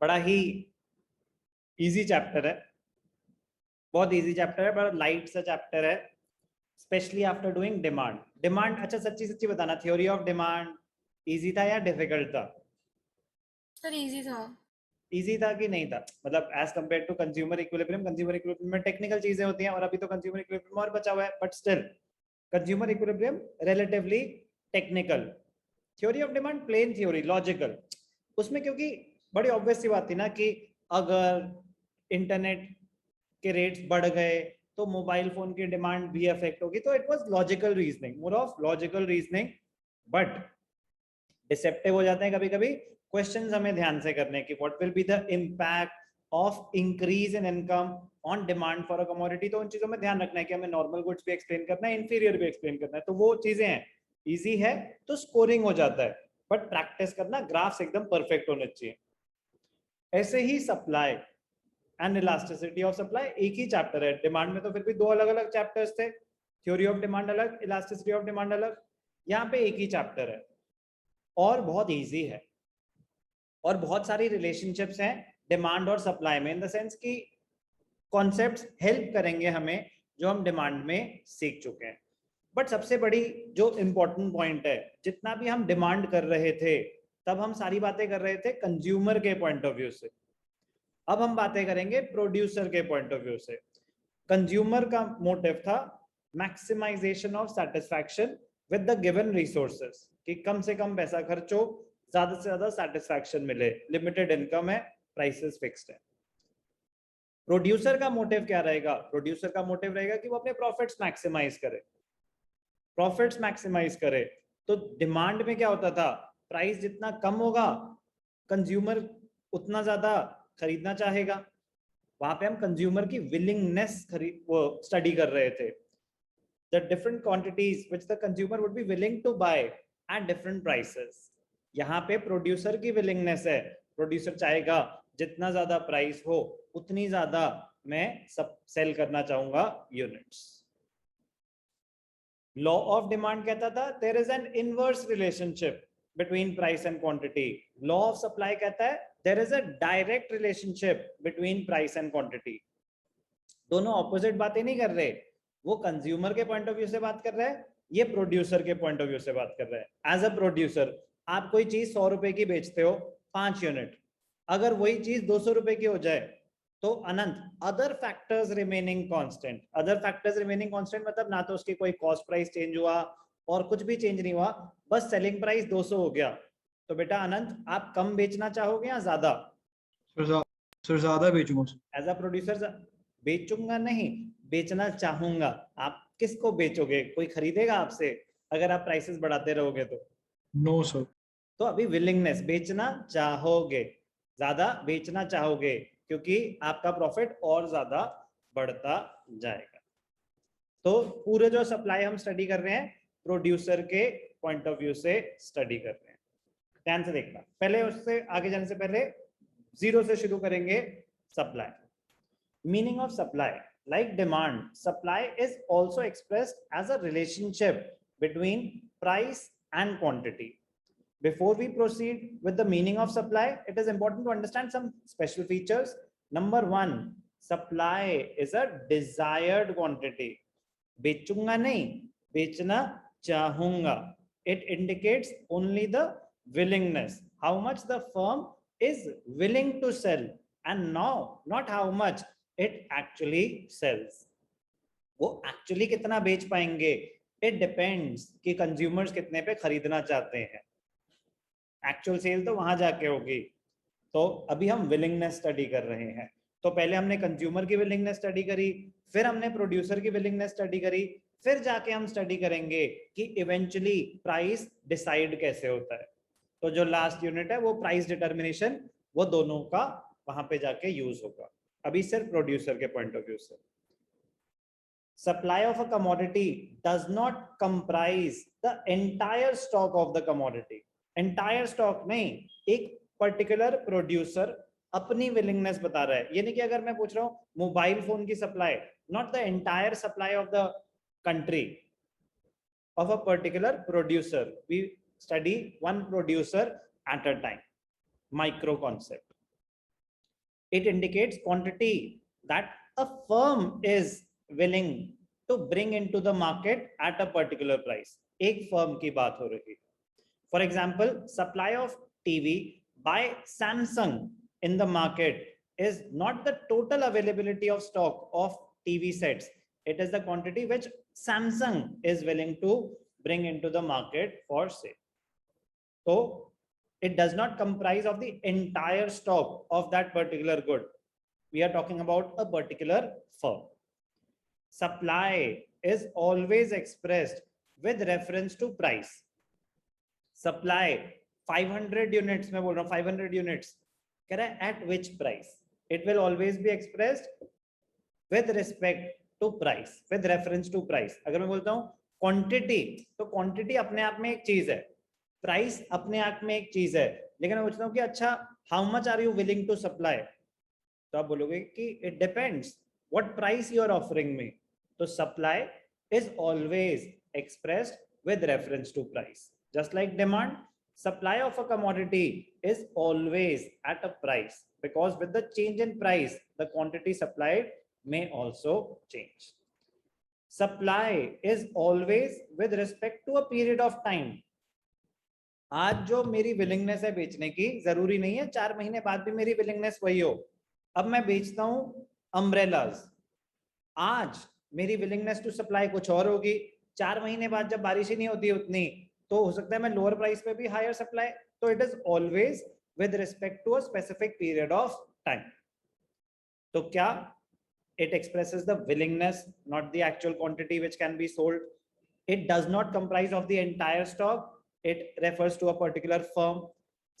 बड़ा ही easy chapter है, बहुत इजी चैप्टर है, बड़ा लाइट सा चैप्टर है, specially after doing demand. Demand, अच्छा सच्ची सच्ची बताना, थ्योरी ऑफ डिमांड इजी था या डिफिकल्ट था? सर इजी था। इजी था कि नहीं था? मतलब as compare to consumer equilibrium, consumer equilibrium में टेक्निकल चीजें होती हैं और अभी तो कंज्यूमर इक्विलिब्रियम और बचा हुआ है, but still consumer equilibrium relatively technical. Theory of demand plain theory, logical. उसमें क्योंकि बड़ी ऑब्वियस सी बात थी ना कि अगर इंटरनेट के रेट्स बढ़ गए तो मोबाइल फोन की डिमांड भी अफेक्ट होगी, तो it was logical reasoning, more of logical reasoning. But deceptive हो जाते हैं कभी कभी क्वेश्चंस हमें ध्यान से करने की, what will be the impact of increase in income on demand for a commodity. तो उन चीजों में ध्यान रखना है कि हमें नॉर्मल गुड्स भी एक्सप्लेन करना है, इंफीरियर भी एक्सप्लेन करना है, तो वो चीजें हैं। इजी है तो स्कोरिंग हो जाता है, बट प्रैक्टिस करना, ग्राफ्स एकदम परफेक्ट होने चाहिए। ऐसे ही supply and elasticity of supply एक ही चैप्टर है, डिमांड में तो फिर भी दो अलग अलग चैप्टर्स थे, थ्योरी ऑफ डिमांड अलग, इलास्टिसिटी ऑफ डिमांड अलग, यहाँ पे एक ही चैप्टर है और बहुत इजी है और बहुत सारी रिलेशनशिप्स हैं डिमांड और सप्लाई में, इन द सेंस कि कॉन्सेप्ट्स हेल्प करेंगे हमें जो हम डिमांड में सीख चुके हैं। बट सबसे बड़ी जो इंपॉर्टेंट पॉइंट है, जितना भी हम डिमांड कर रहे थे तब हम सारी बातें कर रहे थे कंज्यूमर के पॉइंट ऑफ व्यू से, अब हम बातें करेंगे प्रोड्यूसर के पॉइंट ऑफ व्यू से। कंज्यूमर का मोटिव था maximisation of satisfaction with the given resources, कि कम से कम पैसा खर्च हो, ज्यादा से ज्यादा सेटिस्फैक्शन मिले, लिमिटेड इनकम है, प्राइसेस फिक्स्ड है। प्रोड्यूसर का मोटिव क्या रहेगा? प्रोड्यूसर का मोटिव रहेगा कि वो अपने प्रॉफिट्स मैक्सिमाइज करे, प्रॉफिट्स मैक्सिमाइज करे। तो डिमांड में क्या होता था, प्राइस जितना कम होगा कंज्यूमर उतना ज्यादा खरीदना चाहेगा, वहां पे हम कंज्यूमर की विलिंगनेस खरीद वो स्टडी कर रहे थे, the different quantities which the consumer would be willing to buy at different prices। यहाँ पे प्रोड्यूसर की विलिंगनेस है, प्रोड्यूसर चाहेगा जितना ज्यादा प्राइस हो उतनी ज्यादा मैं सब सेल करना चाहूंगा यूनिट्स। लॉ ऑफ डिमांड कहता था there is an inverse relationship between price and quantity. Law of supply कहता है there is a direct relationship between price and quantity. दोनों ऑपोजिट बातें नहीं कर रहे, वो कंज्यूमर के पॉइंट ऑफ व्यू से बात कर रहा है, ये प्रोड्यूसर के पॉइंट ऑफ व्यू से बात कर रहा है। एज अ प्रोड्यूसर आप कोई चीज 100 रुपए की बेचते हो 5 यूनिट, अगर वही चीज 200 रुपए की हो जाए तो अनंत other factors remaining constant, other factors remaining constant मतलब ना तो उसकी कोई कॉस्ट प्राइस चेंज हुआ और कुछ भी चेंज नहीं हुआ, बस सेलिंग प्राइस 200 हो गया, तो बेटा अनंत आप कम बेचना चाहोगे या ज्यादा? सर ज्यादा बेचूंगा। एज अ प्रोड्यूसर बेचूंगा नहीं, बेचना चाहूंगा। आप किसको बेचोगे? कोई खरीदेगा आपसे अगर आप प्राइसेस बढ़ाते रहोगे तो? No sir. तो अभी विलिंगनेस, बेचना चाहोगे, ज्यादा बेचना चाहोगे क्योंकि आपका प्रॉफिट और ज्यादा बढ़ता जाएगा। तो पूरे जो सप्लाई हम स्टडी कर रहे हैं प्रोड्यूसर के पॉइंट ऑफ व्यू से स्टडी कर रहे हैं, ध्यान से देखना। पहले उससे आगे जाने से पहले जीरो से शुरू करेंगे supply. Meaning of supply, like demand, supply is also expressed as a relationship between price and quantity. Before we proceed with the meaning of supply, it is important to understand some special features. Number one, supply is a desired quantity. बेचूंगा नहीं, बेचना चाहूंगा। It indicates only the willingness, how much the firm is willing to sell, and now not how much it actually sells। वो actually कितना बेच पाएंगे, it depends कि consumers कितने पे खरीदना चाहते हैं, एक्चुअल सेल तो वहां जाके होगी। तो अभी हम विलिंगनेस स्टडी कर रहे हैं, तो पहले हमने कंज्यूमर की विलिंगनेस स्टडी करी, फिर हमने प्रोड्यूसर की विलिंगनेस स्टडी करी, फिर जाके हम स्टडी करेंगे कि इवेंचुअली प्राइस डिसाइड कैसे होता है। तो जो लास्ट यूनिट है वो प्राइस डिटर्मिनेशन, वो दोनों का वहां पे जाके यूज होगा। अभी सिर्फ प्रोड्यूसर के पॉइंट ऑफ व्यू से, supply of a commodity does not comprise the entire stock of the commodity. Entire stock नहीं, एक पर्टिकुलर प्रोड्यूसर अपनी विलिंगनेस बता रहा है। ये नहीं कि अगर मैं पूछ रहा हूँ मोबाइल फोन की supply, not the entire supply of the country of a particular producer. We study one producer at a time. Micro concept. It indicates quantity that a firm is willing to bring into the market at a particular price. एक firm की बात हो रही है. For example, supply of TV by Samsung in the market is not the total availability of stock of TV sets. It is the quantity which Samsung is willing to bring into the market for sale. So it does not comprise of the entire stock of that particular good. We are talking about a particular firm. Supply is always expressed with reference to price. Supply 500 units, मैं बोल रहा हूँ 500 units, कह रहा है at which price? It will always be expressed with respect to price, with reference to price. अगर मैं बोलता हूँ क्वांटिटी, तो क्वांटिटी अपने आप में एक चीज है, प्राइस अपने आप में एक चीज है, लेकिन मैं पूछता हूँ कि अच्छा how much are you willing to supply, तो आप बोलोगे कि it depends what price you are offering me. तो supply is always expressed with reference to price. Just like demand, supply of a commodity is always at a price, because with the change in price, the quantity supplied may also change. Supply is always with respect to a period of time. आज जो मेरी willingness है बेचने की, जरूरी नहीं है 4 महीने बाद भी मेरी विलिंगनेस वही हो. अब मैं बेचता हूं अम्ब्रेलाज, आज मेरी विलिंगनेस टू सप्लाई कुछ और होगी, 4 महीने बाद जब बारिश ही नहीं होती उतनी, तो हो सकता है मैं लोअर प्राइस पे भी हायर सप्लाई. तो it is always with respect to a specific period of time. तो क्या it expresses the willingness, not the actual quantity which can be sold. It does not comprise of the entire stock. It refers to a particular firm.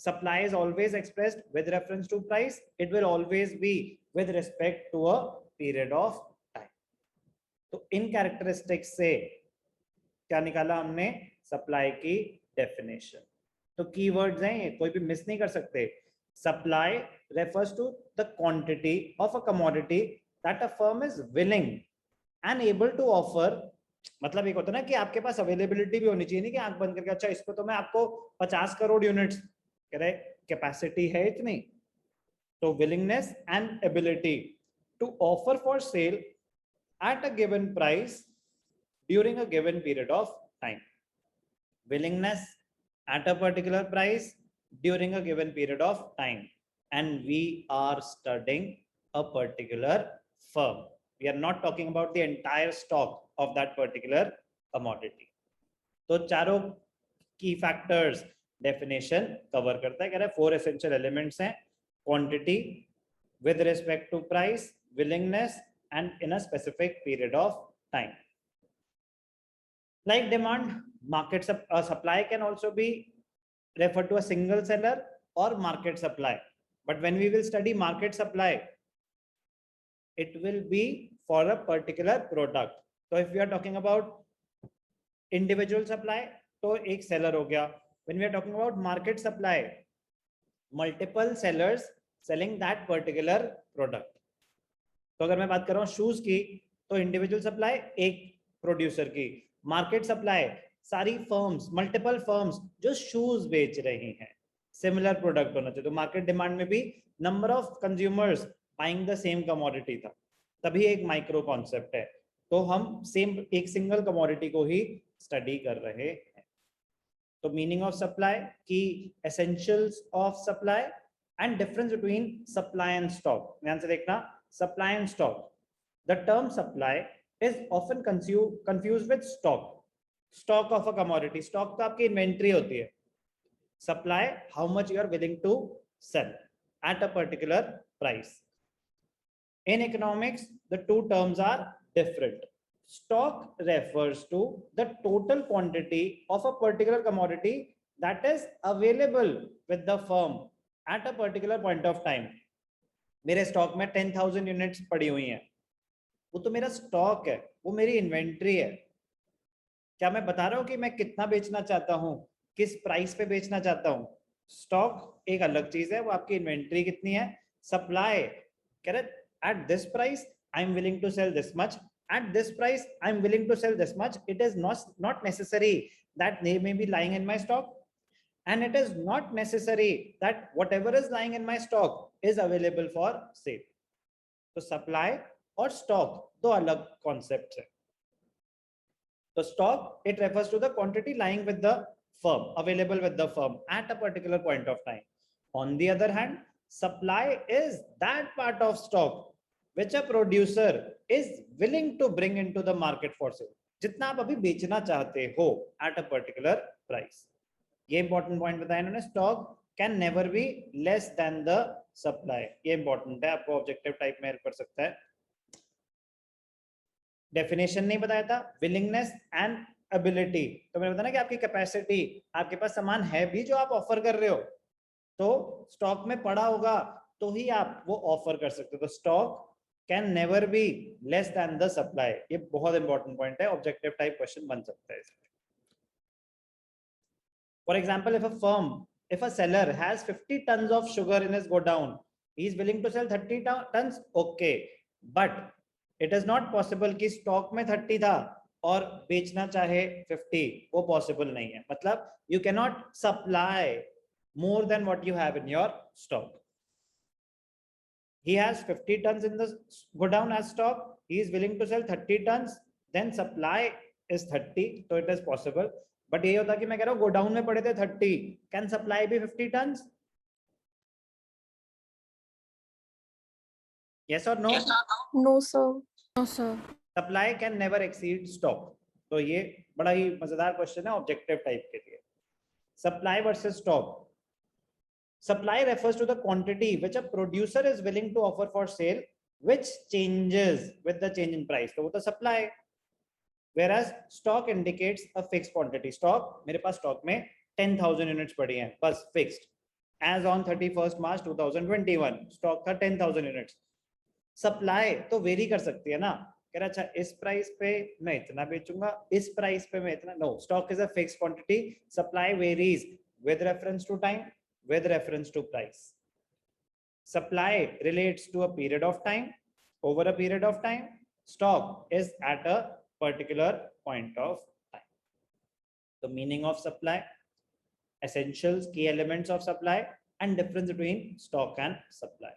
Supply is always expressed with reference to price. It will always be with respect to a period of time. तो इन characteristics से क्या निकाला हमने? Supply की definition. तो keywords हैं ये, कोई भी मिस नहीं कर सकते. Supply refers to the quantity of a commodity that a firm is willing and able to offer. मतलब एक होता है ना कि आपके पास अवेलेबिलिटी भी होनी चाहिए, नहीं कि आंख बंद करके अच्छा इसको तो मैं आपको 50 करोड़ यूनिट्स कह रहे, कैपेसिटी है इतनी. तो willingness and ability to offer for sale at a given price during a given period of time. Willingness at a particular price during a given period of time, and we are studying a particular firm. We are not talking about the entire stock of that particular commodity. तो चारों key factors definition cover करता है. कह रहा है 4 essential elements हैं: quantity, with respect to price, willingness, and in a specific period of time. Like demand, market supply can also be referred to a single seller or market supply. But when we will study market supply, it will be for a particular product. So if we are talking about individual supply, तो एक seller हो गया. When we are talking about market supply, multiple sellers selling that particular product. तो अगर मैं बात कर रहा हूँ शूज की, तो इंडिविजुअल सप्लाई एक प्रोड्यूसर की, मार्केट सप्लाई सारी फर्म्स, मल्टीपल फर्म्स जो शूज बेच रही हैं, सिमिलर प्रोडक्ट होना चाहिए. तो मार्केट डिमांड में भी number of consumers buying the same commodity था, तभी एक माइक्रो कॉन्सेप्ट है. तो हम सेम एक सिंगल कमोडिटी को ही स्टडी कर रहे हैं. तो मीनिंग ऑफ सप्लाई की, essentials of supply and difference between supply and stock. ध्यान से देखना, supply and stock. The term supply is often confused with stock of a commodity. Stock तो आपकी इन्वेंट्री होती है. Supply, how much you are willing to sell at a particular price. In economics, the two terms are different. Stock refers to the total quantity of a particular commodity that is available with the firm at a particular point of time. मेरे stock में 10,000 units पड़ी हुई हैं, वो तो मेरा stock है, वो मेरी इन्वेंट्री है. क्या मैं बता रहा हूँ कि मैं कितना बेचना चाहता हूँ, किस प्राइस पे बेचना चाहता हूँ? स्टॉक एक अलग चीज है, वो आपकी इन्वेंट्री कितनी है, supply, correct? At this price, I'm willing to sell this much. At this price, I'm willing to sell this much. It is not necessary that they may be lying in my stock. And it is not necessary that whatever is lying in my stock is available for sale. तो supply और stock दो अलग concept है. तो stock it refers to the quantity lying with the firm, available with the firm at a particular point of time. On the other hand, supply is that part of stock which a producer is willing to bring into the market for sale. जितना आप अभी बेचना चाहते हो at a particular price. ये important point बताया इन्होंने. Stock can never be less than the supply. ये इंपॉर्टेंट है, आपको ऑब्जेक्टिव टाइप में हेल्प कर सकता है. डेफिनेशन नहीं बताया था. Willingness and ability. तो मैंने बताया ना कि आपकी कैपेसिटी, आपके पास सामान है भी जो आप ऑफर कर रहे हो, तो स्टॉक में पड़ा होगा तो ही आप वो ऑफर कर सकते हो. तो stock can never be less than the supply. ये बहुत इंपॉर्टेंट पॉइंट है, ऑब्जेक्टिव टाइप क्वेश्चन बन सकता है इसमें. For example, if a seller has 50 tons of sugar in his godown, he is willing to sell 30 tons, okay, but it is not possible कि stock में 30 था और बेचना चाहे 50, वो possible नहीं है. मतलब you cannot supply more than what you have in your stock. He has 50 tons in the godown as stock, he is willing to sell 30 tons, then supply is 30, so it is possible. But ये होता कि मैं कह रहा हूँ godown में पड़े थे 30, कैन सप्लाई भी 50 टन्स? यस और no? No sir. No, sir. Supply can never exceed stock. तो ये बड़ा ही मजेदार क्वेश्चन है ऑब्जेक्टिव टाइप के लिए. Supply versus stock. Supply refers to the quantity which a producer is willing to offer for sale which changes with the change in price. तो वो तो supply. Whereas stock indicates a fixed quantity. Stock, मेरे पास stock में 10,000 units पड़ी हैं बस fixed. As on 31st March 2021 stock था 10,000 units. Supply तो वेरी कर सकती है ना. कह रहा अच्छा इस प्राइस पे मैं इतना बेचूंगा, इस प्राइस पे मैं इतना. No, stock is a fixed quantity. Supply varies with reference to time, with reference to price. Supply relates to a period of time, over a period of time. Stock is at a particular point of time. The meaning of supply, essentials, key elements of supply, and difference between stock and supply.